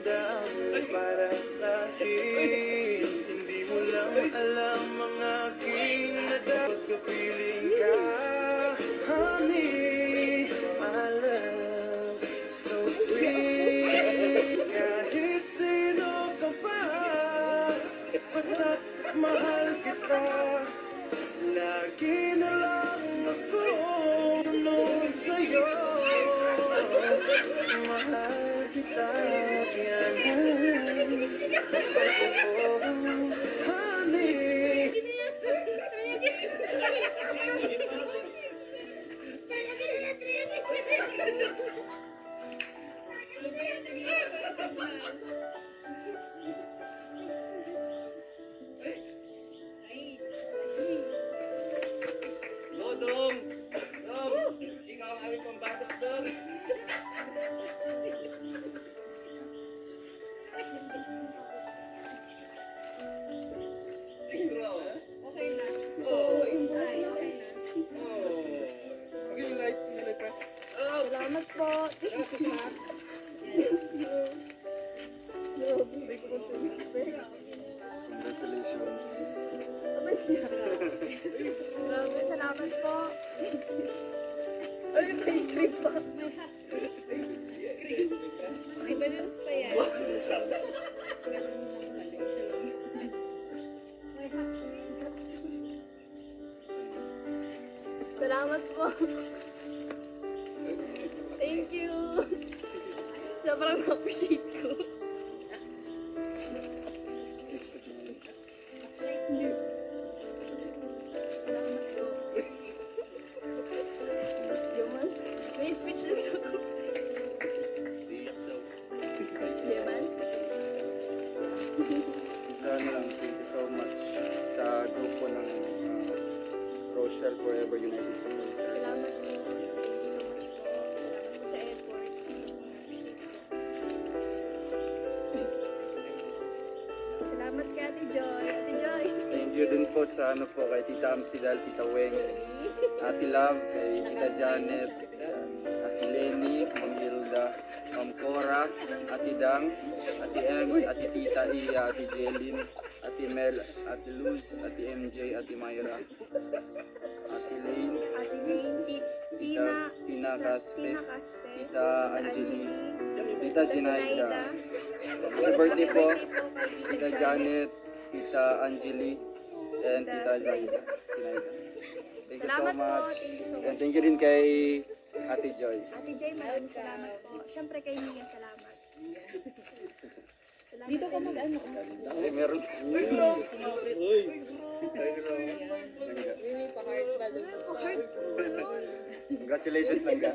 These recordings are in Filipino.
pakiramdam para sa akin. Hindi mo lang alam ang aking dapat kapiling ka. Honey, my love, so sweet. Kahit sino ka pa, basta't mahal kita. Lagi na lang ako nung sa'yo. Mahal kita, yan. Oh, honey. Dong! Dong! Ikaw ang aming pambatot, Dong! Okay na. Oh! Okay na. Oh! Okay, light. Salamat po. Congratulations. Grabe, salamat po. Ay, may cream pa. May balloons pa yan. Salamat po. Thank you. Sobrang appreciate ko. May speechless ako. Diyan? Sana lang, thank you so much sa grupo ng Rochelle Forever United Supporters. Salamat po. Thank you so much po. Salamat po sa effort. Salamat kay Ate Joy. Ate Joy. Thank you din po sa kay Tita Amsidal, Tita Weng, Ate Love, kay Tita Janet, Ate Lenny, Ma'am Hilda, Ma'am Cora, Ate Dang, Ate Ems, Ate Tita Iya, Ate Jelin, Ate Mel, Ate Luz, Ate MJ, Ate Myra, Ate Lane, Ate Lane, Tina Caspe, Caspe, Tita Angeline, Tita Zinaida. Happy birthday po, Tita Janet, Tita Angeli, and Tita Zaida. Thank you so Salamat po. much. Thank you so And much. thank you din kay Ate Joy. Ate Joy, maraming salamat po. Siyempre kay Nia, salamat. Salamat Dito ka kay mag-ano? Ay, meron. May pa-heart balloon. Congratulations lang ka.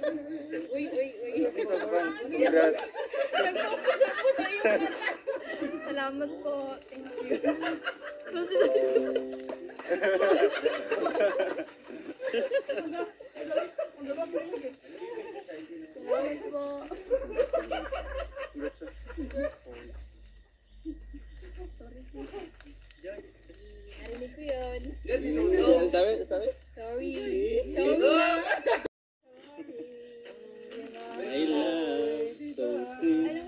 Uy. Congrats. Nag-focus ako sa iyo. Salamat po. Thank you. Salamat po. Narinig ko yun. Sabi? Sorry. Sorry na. My love, so sweet.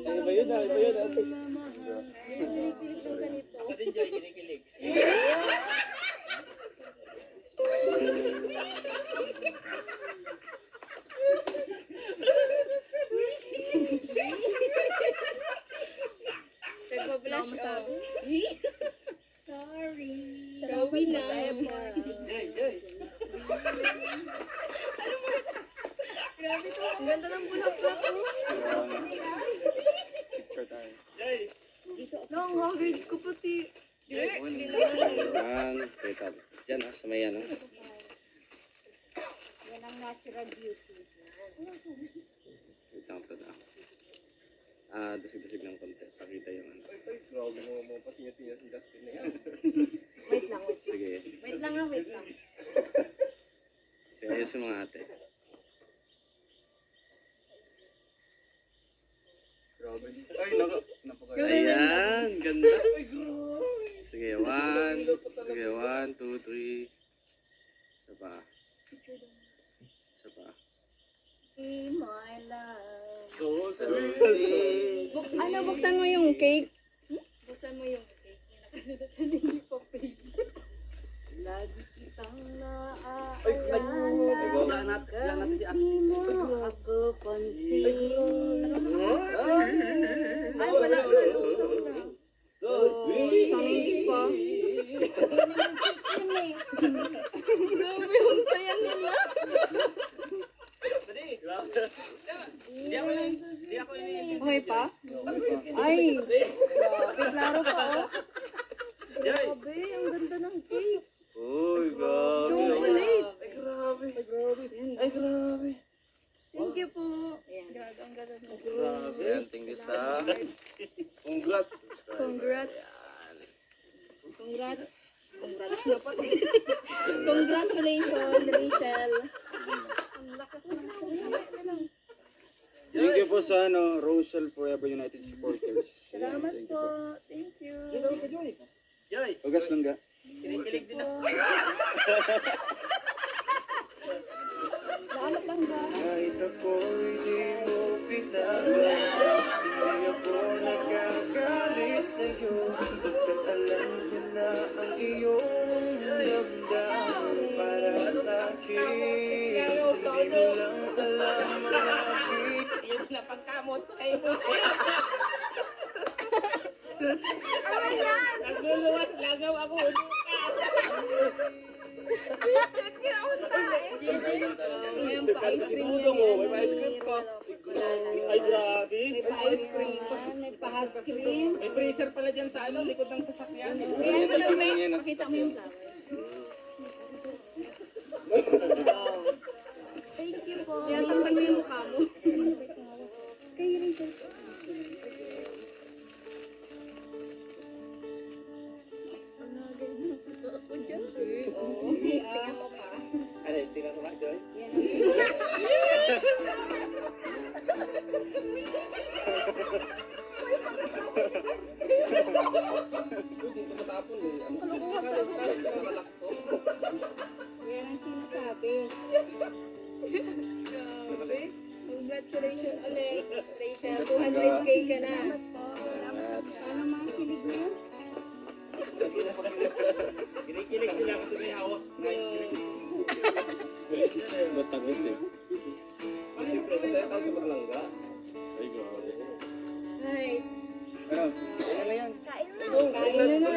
Alam mo, ilang Ano ba yun? Ano ba yun? Kinikilig ng ganito. Nagpa-blush off. Sorry. Sorry na. Grabe to. Ang ganda ng bulaklak ko. Picture tayo. Long haggard ko pati. Hindi na. Teka. Diyan sa may ano. Yan ang natural beauty. Wait lang ito na. Dusig-dusig ng konti. Pakita yung ano. Wait lang. Sige. Wait lang. Sige, ayos yung mga ate. Ay, napaka. Ayan, ganda. Sige, 1, 2, 3. Isa pa. See my love. So sweet. Ano mo Buksan mo yung cake. Buksan mo yung cake. Nakasunod sa hindi pa pay. Lagi kitang naaalala. Hindi mo ako pansin. Ay, wala na. Sanay pa. Grabe yung saya nila. Okay pa? Ay, grabe, klaro pa oh. Grabe, ang ganda ng cake. Uy, grabe. Chocolate. Ay, grabe. Yan. Ay, grabe. Thank you po. Ayan. Grabe, ang ganda ng cake. Grabe. Ayan, thank you sa... Congrats. Congrats. Congrats. Congrats na pa. Congratulations, Rachel. Ang lakas ng Thank you po sa Rochelle Forever United Supporters. Salamat Thank you po. Thank you. Ugas lang ga. Kinikilig din ako. Salamat lang ba? Kahit ako'y di mo pinaglas, hindi ako nagkagalit sa'yo. Pagkat alam ko na ang iyong damdamin para sa'kin. Hindi mo lang alam ang aking Yung napagkamot ko kayo. Nagluluwas lagaw ako. May pa-ice cream yan. May pa-ice cream pa. Ay, grabe. May pa-ice cream. May pa-has cream. May freezer pala dyan sa likod ng sasakyan. Kaya ko lang may pakita mo yung flowers. Thank you po. Kaya tambal mo yung mukha mo. Kay Rachel. Ako dyan. Oo. Tingnan mo pa. Ano, tingnan ko nga, Joy. Yan. Hindi ko matapon eh. Yan ang sinasabi. Congratulations ulit, Rachel. 200k ka na. Sana makikinig mo yun. Kinikilig sila kasi may hawak na ice cream. Matamis eh. Siyempre, masaya tayo sa Malangga. Ay, grabe. Nice. Ano? Ano na yan? Kain na na.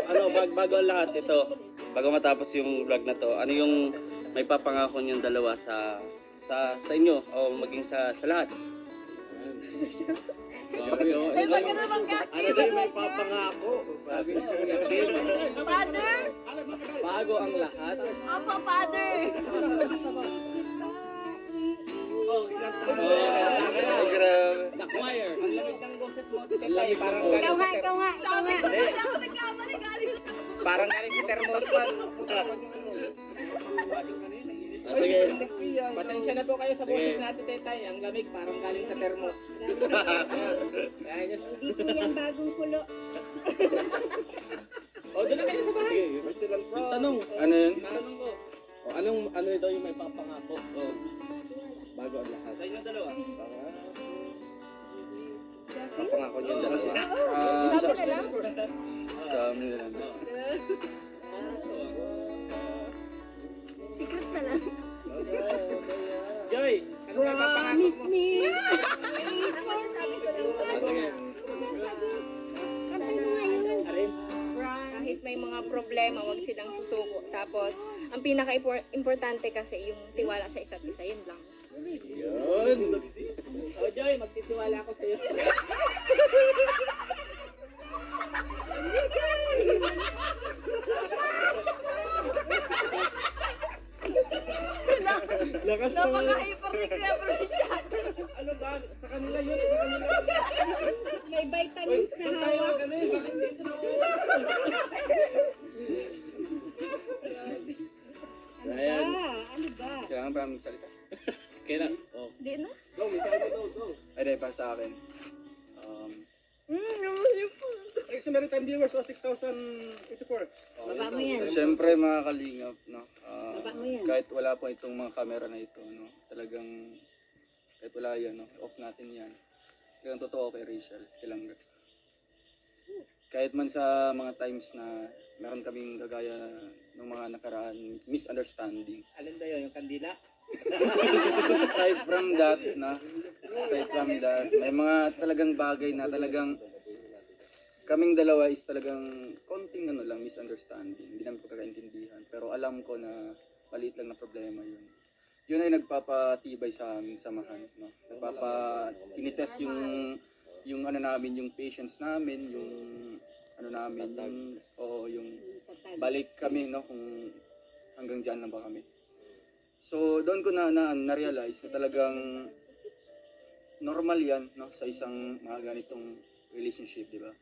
Pero bago ang lahat ito, bago matapos yung vlog na to, ano yung may papangako niyong dalawa sa inyo o maging sa lahat? Grabe, oh. Ay, wag ka naman Ano daw yung may papangako? Sabi Father? bago ang lahat. Opo, Father. Ay, grabe. The choir. Ang lamig ng boses mo, Tita Ang lamig Tay. Parang ng boses. galing sa Ikaw nga. Parang galing sa thermostat. Sige. Pasensya na po kayo sa boses natin, Tetay. Ang lamig, parang galing sa thermos. Dito yung bagong kulo. O, doon na kayo sa bahay. Sige. Yung tanong. Ano yun? Tanong ko. Ano daw yung may papangako? Bago ang lahat. Sa inyo dalawa. Papangako niyong dalawa. Sabi na lang. Sa amin na lang. Secret na lang. Joy, ano ba papangako Promise mo? me. Sabi ko lang sa Sige. Kantay mo nga yun. Arin? Kahit may mga problema, wag silang susuko. Tapos, ang pinaka-importante kasi yung tiwala sa isa't isa, yun lang. Yun. O, Joy, magtitiwala ako sa'yo. Lakas naman. Napaka-hyper-recreation. Ano ba? Sa kanila yun, sa kanila. May vitamins na hawak. Ano yun? Bakit dito na ako? Ayan. Ano ba? Kailangan pa namin salita. Kailan? Oh. Di na? Go, may sabi ko, go. Ay, dahil para sa akin. Next Maritime viewers, 6,084. Baba mo yan. Siyempre mga kalingap, no? Baba mo yan. Kahit wala po itong mga camera na ito, no? Talagang, kahit wala yan, no? Off natin yan. Talagang totoo kay Rachel Tilangga. Kahit man sa mga times na meron kaming kagaya ng mga nakaraan misunderstanding. Alin ba yun? Yung kandila? Aside from that, may mga talagang bagay na talagang kaming dalawa is talagang konting misunderstanding. Hindi namin pagkakaintindihan. Pero alam ko na maliit lang na problema yun. Yun ay nagpapatibay sa aming samahan. No? Tinitest yung namin, yung patience namin, yung yung balik kami, no, kung hanggang diyan lang ba kami. So doon ko na-realize na talagang normal yan, no, sa isang mga ganitong relationship, di ba?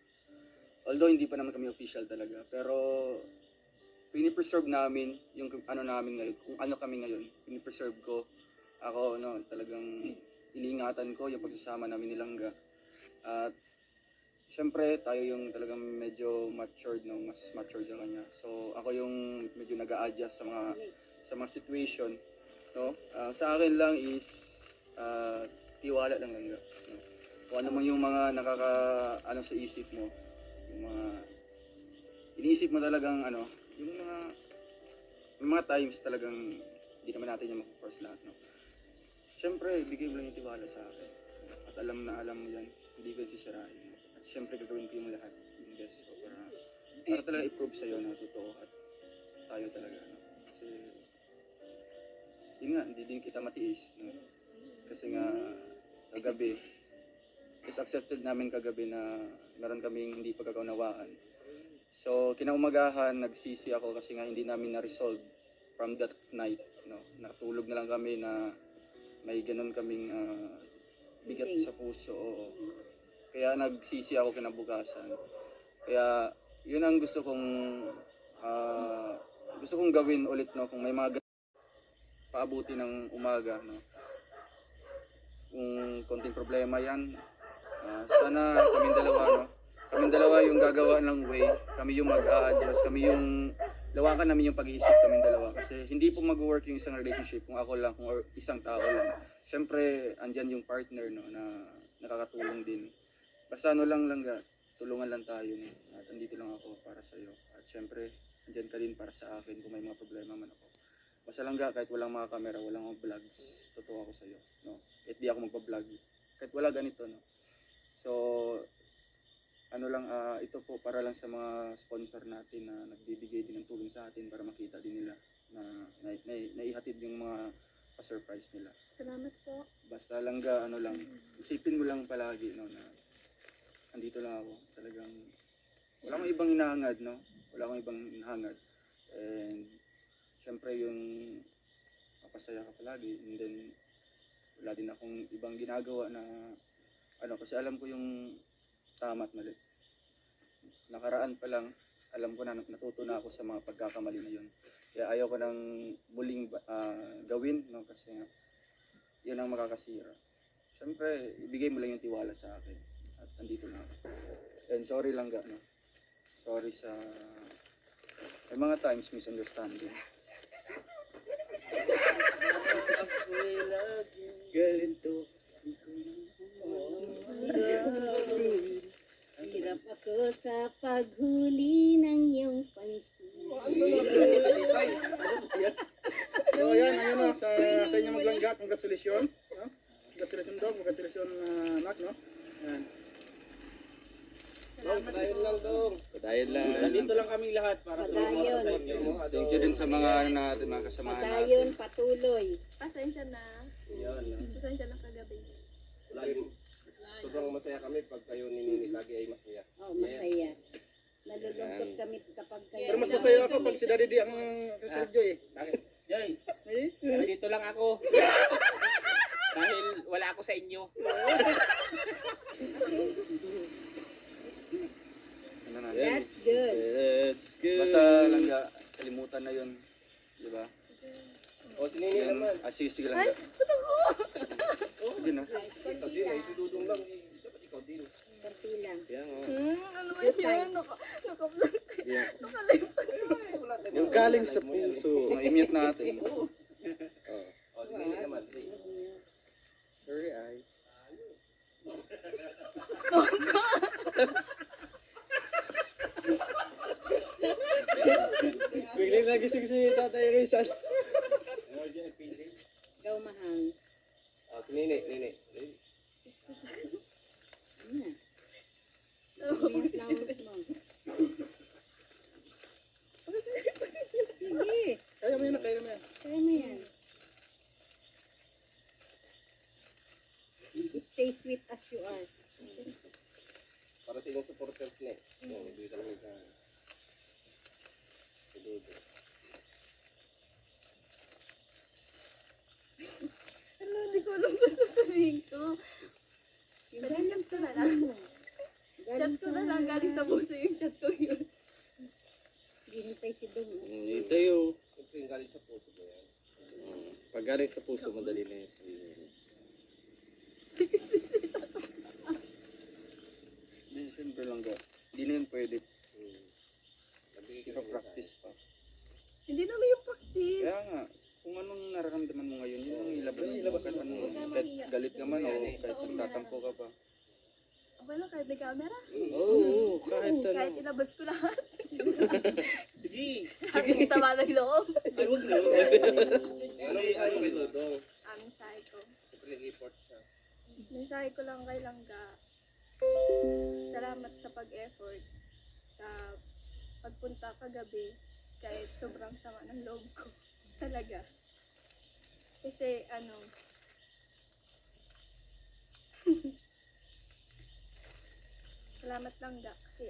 Although hindi pa naman kami official talaga, pero pinipreserve namin yung namin ngayon, kung ano kami ngayon. Pinipreserve ko. Ako, no, talagang iniingatan ko yung pagsasama namin ni Langga. At syempre, tayo yung talagang medyo matured, no, mas matured sa kanya. So, ako yung medyo nag-a-adjust sa mga situation, no. Sa akin lang is tiwala lang Langga. No? Kung ano man yung mga sa isip mo, yung mga iniisip mo talagang yung mga times talagang hindi naman natin yung mag-force lahat, no. Siyempre, bigay mo lang yung tiwala sa akin. At alam mo yan, hindi ko sisirain. No? At siyempre, gagawin ko yung lahat, yung best ko para talaga i-prove sa'yo na totoo at tayo talaga, no. Kasi, yun nga, hindi din kita matiis, no. Kasi nga, kagabi, is accepted namin kagabi na meron kaming hindi pagkakaunawaan. So, kinaumagahan, nagsisi ako kasi nga hindi namin na-resolve from that night, no. Natulog na lang kami na may ganun kaming bigat sa puso. Oo. Kaya nagsisi ako kinabukasan. Kaya, yun ang gusto kong gawin ulit, no, kung may mga paabuti ng umaga, no. Kung konting problema yan, sana kaming dalawa yung gagawa ng way, kami yung mag-a-adjust, kami yung lawakan namin yung pag-iisip kaming dalawa. Kasi hindi po mag-work yung isang relationship kung ako lang, kung isang tao lang. Siyempre, andyan yung partner, no, na nakakatulong din. Basta Langga, tulungan lang tayo, no? At andito lang ako para sa'yo. At siyempre, andyan ka din para sa akin kung may mga problema man ako. Basta Langga, kahit walang mga camera, walang mga vlogs, totoo ako sa'yo, no? Kahit di ako magpa-vlog, kahit wala ganito, no? So, ito po para lang sa mga sponsor natin na nagbibigay din ng tulong sa atin para makita din nila na naihatid yung mga pa-surprise nila. Salamat po. Basta Langga, isipin mo lang palagi, no, na andito lang ako. Talagang wala akong ibang hinahangad, no? Wala akong ibang hinahangad. And syempre yung mapasaya ka palagi, and then wala din akong ibang ginagawa na kasi alam ko yung tama at mali. Nakaraan pa lang, alam ko na natuto na ako sa mga pagkakamali na yun. Kaya ayaw ko nang muling gawin, no, kasi yun ang makakasira. Siyempre, ibigay mo lang yung tiwala sa akin. At andito na ako. And sorry Langga, no. Sorry sa may mga times misunderstanding. Ganito. Hirap ako sa paghuli ng iyong pansin. So yan, ayun, sa inyo Maglangga, congratulations. No? Congratulations dog, congratulations Mac, no? Yan. Padayon lang dong. Padayon lang. Nandito lang kaming lahat para sa inyo. Thank you din sa mga natin, mga kasamahan natin. Padayon, patuloy. Pasensya na. Pasensya na kagabi. Sobrang masaya kami pag kayo ni lagi ay masaya. Oh, masaya. Nalulungkot kami kapag kayo. Pero mas masaya ako pag si Daddy D ang kasalid Joy. Bakit? Joy, Eh? nandito lang ako. Dahil wala ako sa inyo. That's good. That's good. Basta Langga, kalimutan na yun. Di ba? O, sinini naman. Sige Langga. Sige na. Ikaw din, ay tududong lang. Dapat ikaw din. Konti lang. Yan, o. Ano ba yan? Naka-vlog. Yung galing sa puso. Ma-mute natin. O, sinini naman. Sorry, ay. as you are. Para sa inyong supporters na eh. Yan, ibigay ka lang sa... sa Dodo. Ano, hindi ko alam kung sasabihin ko. Yung Pero galing chat ko sa na lang. ano. Chat ko na lang, galing sa puso yung chat ko yun. Ginitay si Dong. Hindi tayo. Siyempre yung galing sa puso mo yan. Pag galing sa puso, madali na yung sabihin. Hindi, siyempre lang ga. Hindi na yun pwede. Ipa-practice pa. Hindi naman yung practice. Kaya nga, kung anong nararamdaman mo ngayon, yun ang ilabas mo. Kahit galit ka man o kahit nagtatampo ka pa. Okay lang, kahit may camera. Oo, kahit ano. Kahit ilabas ko lahat. Sige. Sabi sama ng loob. Ay, huwag na. Ano yung sayo kay Dodo? Mensahe ko. Siyempre nag-report siya. Mensahe ko lang kay Langga. Salamat sa pag-effort. Sa pagpunta kagabi. Kahit sobrang sama ng loob ko. Talaga. Kasi salamat Langga. Kasi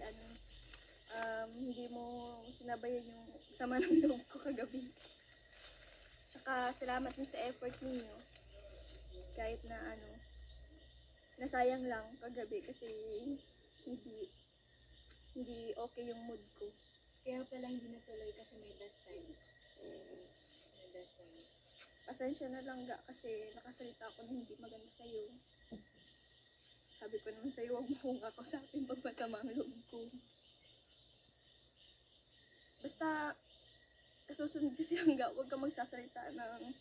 hindi mo sinabayan yung sama ng loob ko kagabi. Tsaka salamat din sa effort ninyo. Kahit na nasayang lang kagabi kasi hindi okay yung mood ko. Kaya pala hindi natuloy kasi may dust time. May dust time. Pasensya na lang ga kasi nakasalita ako na hindi maganda sa'yo. Sabi ko naman sa'yo, huwag mo akong ako sa ating pagmasama ang loob ko. Basta, kasusunod kasi hangga, huwag ka magsasalita ng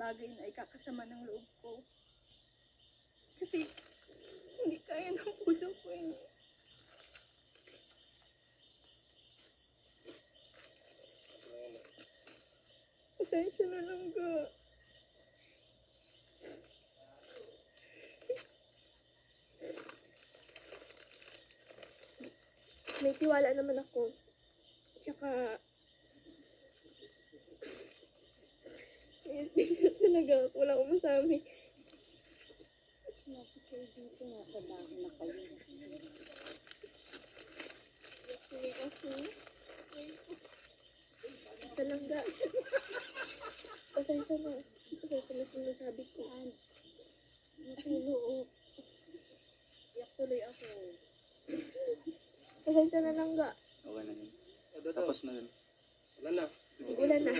bagay na ikakasama ng loob ko. Kasi, hindi kaya ng puso ko eh. Pasensya na lang ga. May tiwala naman ako. Tsaka, yes, talaga. Wala akong masabi. Lapit kayo dito, nasa bahay na kayo. Isa lang ga. Pasensya na. Pasensya na sinasabi ko. Natulog. Iyak tuloy ako. Pasensya na lang ga. Okay na yun. Tapos na yun. Wala na. Ulan na.